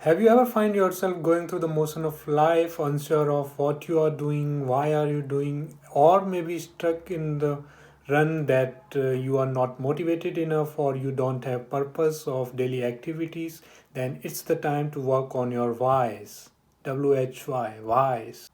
Have you ever find yourself going through the motion of life, unsure of what you are doing, why are you doing, or maybe stuck in the run that you are not motivated enough or you don't have purpose of daily activities? Then it's the time to work on your whys. WHY, whys.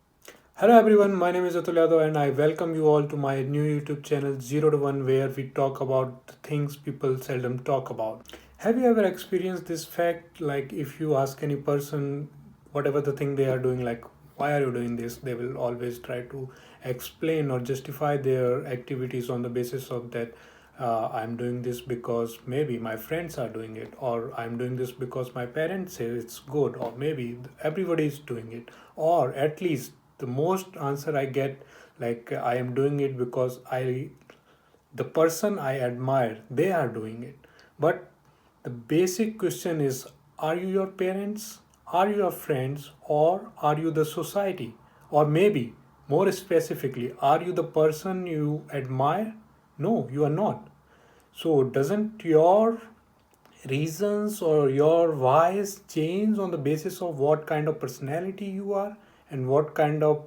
Hello everyone, my name is Atul Yadav and I welcome you all to my new YouTube channel 0 to 1 where we talk about the things people seldom talk about. Have you ever experienced this fact, like if you ask any person whatever the thing they are doing, like why are you doing this, they will always try to explain or justify their activities on the basis of that I'm doing this because maybe my friends are doing it, or I'm doing this because my parents say it's good, or maybe everybody is doing it, or at least the most answer I get, like I am doing it because the person I admire, they are doing it. But the basic question is, are you your parents? Are you your friends? Or are you the society? Or maybe, more specifically, are you the person you admire? No, you are not. So, doesn't your reasons or your whys change on the basis of what kind of personality you are and what kind of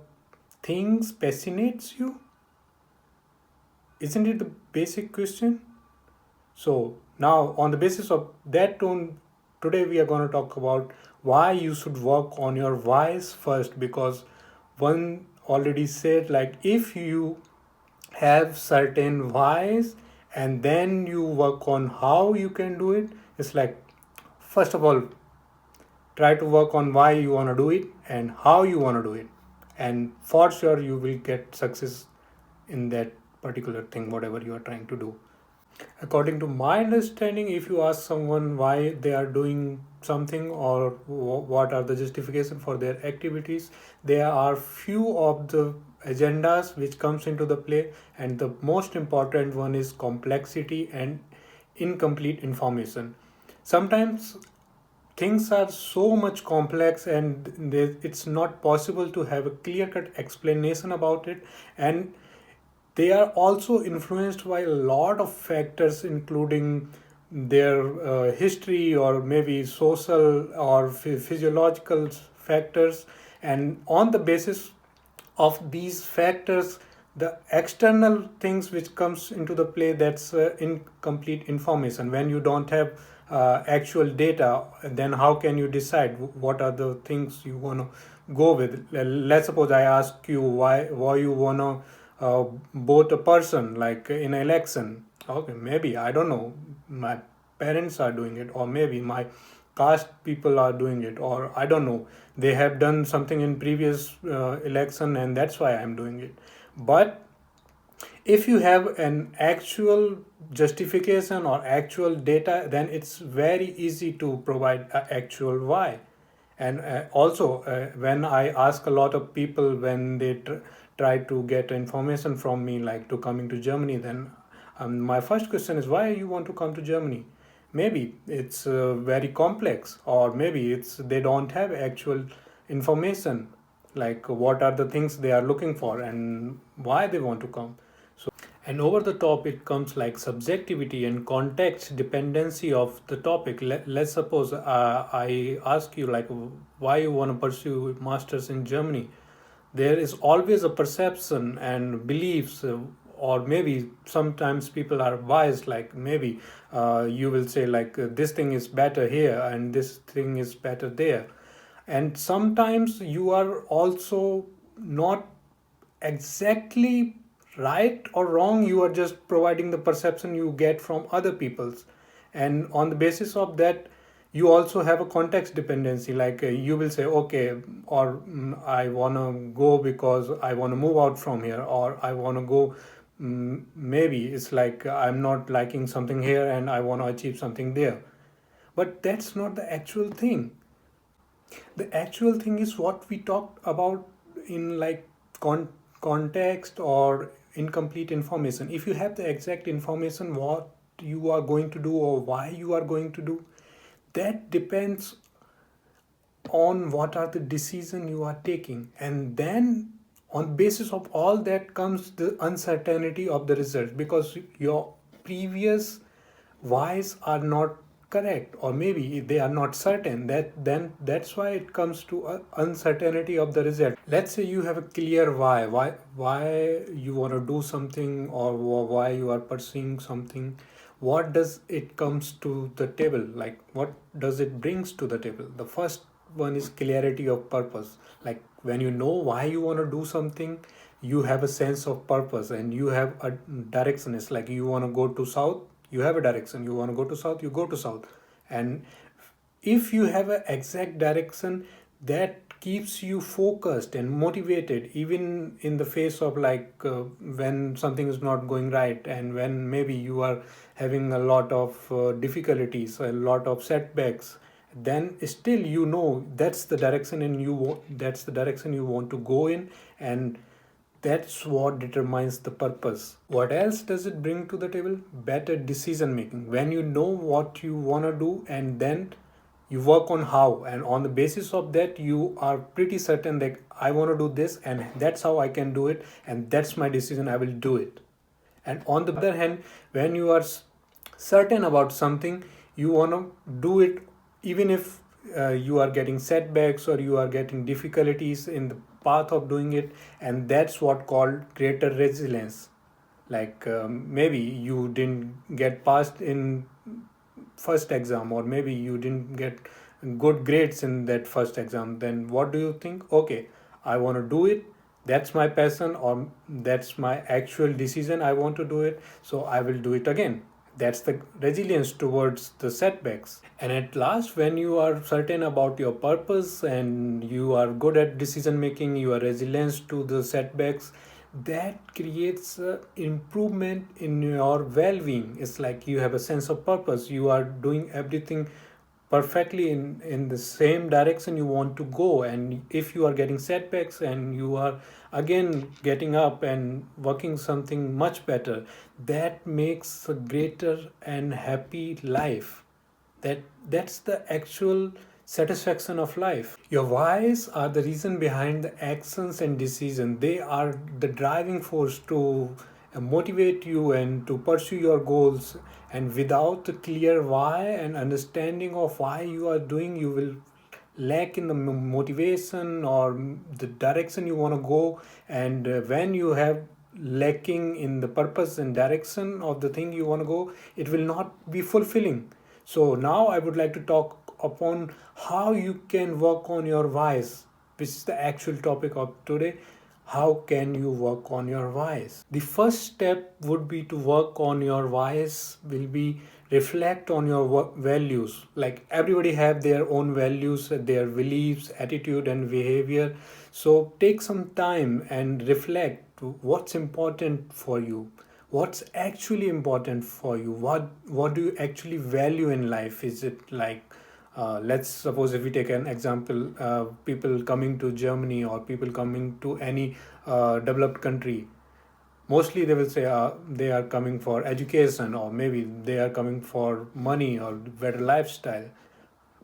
things fascinates you? Isn't it the basic question? So now on the basis of that tone, today we are going to talk about why you should work on your whys first, because one already said, like if you have certain whys and then you work on how you can do it, it's like first of all try to work on why you want to do it and how you want to do it, and for sure you will get success in that particular thing whatever you are trying to do. According to my understanding, if you ask someone why they are doing something or what are the justification for their activities, there are few of the agendas which comes into the play, and the most important one is complexity and incomplete information. Sometimes things are so much complex and it's not possible to have a clear cut explanation about it, and they are also influenced by a lot of factors including their history or maybe social or physiological factors, and on the basis of these factors the external things which comes into the play, that's incomplete information. When you don't have actual data, then how can you decide what are the things you want to go with? Let's suppose I ask you why you want to vote a person like in an election. Okay, maybe I don't know, my parents are doing it, or maybe my caste people are doing it, or I don't know, they have done something in previous election and that's why I'm doing it. But if you have an actual justification or actual data, then it's very easy to provide a actual why. And also when I ask a lot of people when they try to get information from me, like to coming to Germany, then my first question is, why you want to come to Germany? Maybe it's very complex, or maybe it's they don't have actual information, like what are the things they are looking for and why they want to come. And over the top it comes like subjectivity and context dependency of the topic. Let's suppose I ask you like why you want to pursue masters in Germany. There is always a perception and beliefs, or maybe sometimes people are biased, like maybe you will say like this thing is better here and this thing is better there, and sometimes you are also not exactly right or wrong, you are just providing the perception you get from other people's, and on the basis of that you also have a context dependency, like you will say okay, or I want to go because I want to move out from here, or I want to go, maybe it's like I'm not liking something here and I want to achieve something there. But that's not the actual thing. The actual thing is what we talked about in like context or incomplete information. If you have the exact information what you are going to do or why you are going to do, that depends on what are the decision you are taking, and then on basis of all that comes the uncertainty of the result, because your previous whys are not correct, or maybe they are not certain, that's why it comes to uncertainty of the result. Let's say you have a clear why you want to do something, or why you are pursuing something. What does it comes to the table, like what does it brings to the table? The first one is clarity of purpose. Like when you know why you want to do something, you have a sense of purpose and you have a direction. It's like you want to go to south, you have a direction. You want to go to south, you go to south. And if you have an exact direction, that keeps you focused and motivated, even in the face of when something is not going right, and when maybe you are having a lot of difficulties, a lot of setbacks. Then still you know that's the direction, and that's the direction you want to go in. And that's what determines the purpose. What else does it bring to the table? Better decision making. When you know what you want to do, and then you work on how, and on the basis of that, you are pretty certain that I want to do this, and that's how I can do it, and that's my decision, I will do it. And on the other hand, when you are certain about something, you want to do it, even if you are getting setbacks or you are getting difficulties in the path of doing it. And that's what called greater resilience. Maybe you didn't get passed in first exam, or maybe you didn't get good grades in that first exam. Then what do you think? Okay, I want to do it, that's my passion, or that's my actual decision, I want to do it, so I will do it again. That's the resilience towards the setbacks. And at last, when you are certain about your purpose and you are good at decision making, you are resilient to the setbacks, that creates improvement in your well-being. It's like you have a sense of purpose, you are doing everything perfectly in the same direction you want to go. And if you are getting setbacks and you are again getting up and working something much better, that makes a greater and happy life. That's the actual satisfaction of life. Your whys are the reason behind the actions and decisions. They are the driving force to motivate you and to pursue your goals. And without a clear why and understanding of why you are doing, you will lack in the motivation or the direction you want to go. And when you have lacking in the purpose and direction of the thing you want to go, it will not be fulfilling. So now I would like to talk upon how you can work on your whys, which is the actual topic of today. How can you work on your whys? The first step would be to work on your whys will be reflect on your values. Like everybody have their own values, their beliefs, attitude and behavior. So take some time and reflect what's important for you, what's actually important for you, what do you actually value in life. Is it like let's suppose if we take an example, people coming to Germany or people coming to any developed country, mostly they will say they are coming for education, or maybe they are coming for money or better lifestyle.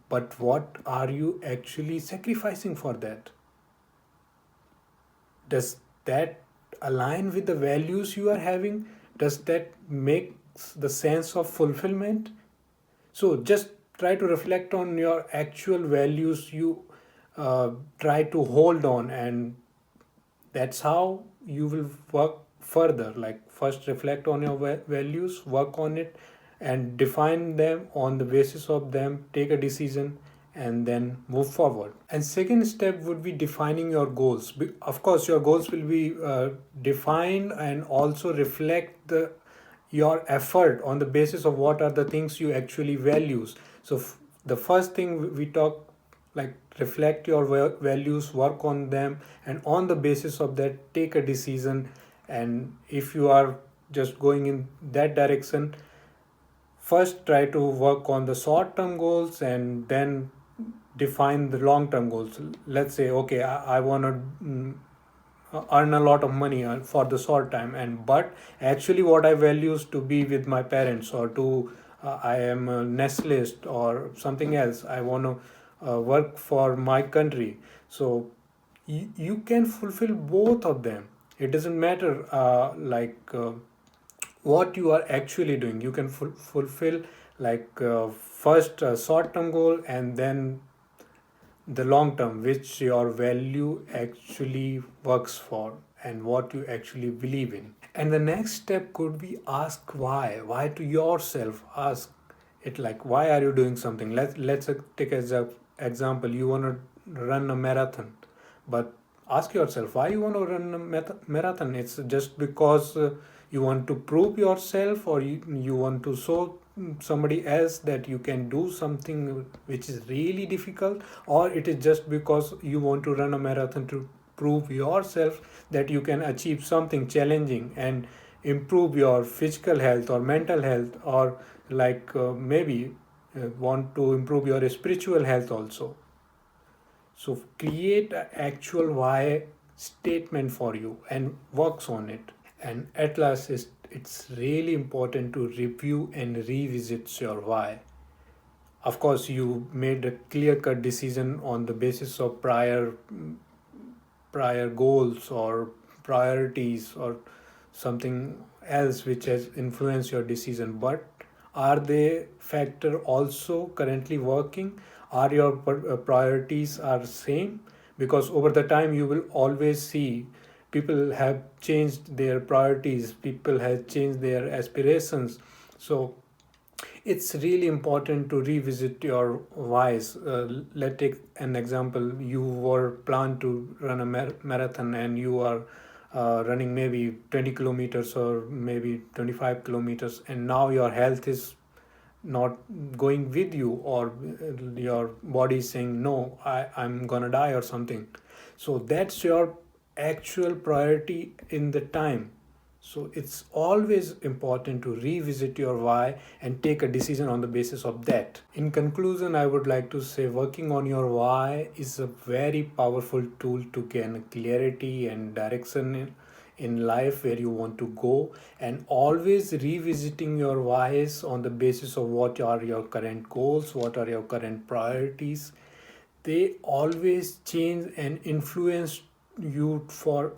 But what are you actually sacrificing for that? Does that align with the values you are having? Does that make the sense of fulfillment? So just try to reflect on your actual values. You try to hold on, and that's how you will work further. Like first reflect on your values, work on it, and define them. On the basis of them, take a decision, and then move forward. And second step would be defining your goals. Of course your goals will be defined and also reflect your effort on the basis of what are the things you actually values. So the first thing we talk, like reflect your values, work on them, and on the basis of that take a decision. And if you are just going in that direction, first try to work on the short term goals and then define the long term goals. Let's say okay, I want to earn a lot of money for the short time, and but actually what I values to be with my parents, or to I am a nationalist or something else, I want to work for my country. So you can fulfill both of them. It doesn't matter what you are actually doing. You can fulfill like first a short term goal and then the long term, which your value actually works for and what you actually believe in. And the next step could be ask why to yourself. Ask it like, why are you doing something? Let's take as a example, you want to run a marathon, but ask yourself why you want to run a marathon. It's just because you want to prove yourself, or you want to show somebody else that you can do something which is really difficult, or it is just because you want to run a marathon to prove yourself that you can achieve something challenging and improve your physical health or mental health, or like maybe want to improve your spiritual health also. So create an actual why statement for you and works on it. And at last, it's really important to review and revisit your why. Of course, you made a clear cut decision on the basis of prior goals or priorities or something else which has influenced your decision, but are they factor also currently working? Are your priorities are same? Because over the time you will always see people have changed their priorities, people have changed their aspirations. So it's really important to revisit your whys. Let's take an example. You were planned to run a marathon, and you are running maybe 20 kilometers or maybe 25 kilometers, and now your health is not going with you, or your body is saying no, I'm gonna die or something. So that's your actual priority in the time. So it's always important to revisit your why and take a decision on the basis of that. In conclusion, I would like to say working on your why is a very powerful tool to gain clarity and direction in life where you want to go, and always revisiting your whys on the basis of what are your current goals, what are your current priorities. They always change and influence you for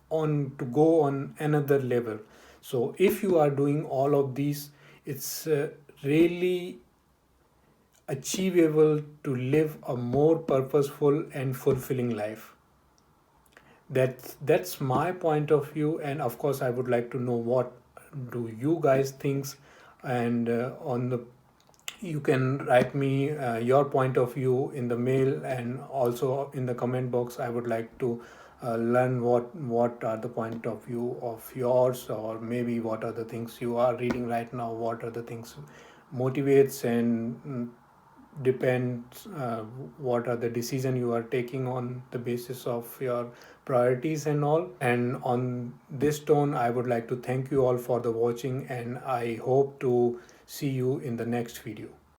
on to go on another level. So if you are doing all of these, it's really achievable to live a more purposeful and fulfilling life. That's my point of view, and of course I would like to know what do you guys think. And on the you can write me your point of view in the mail, and also in the comment box. I would like to learn what are the point of view of yours, or maybe what are the things you are reading right now, what are the things motivates and depends what are the decision you are taking on the basis of your priorities and all. And on this tone, I would like to thank you all for the watching, and I hope to see you in the next video.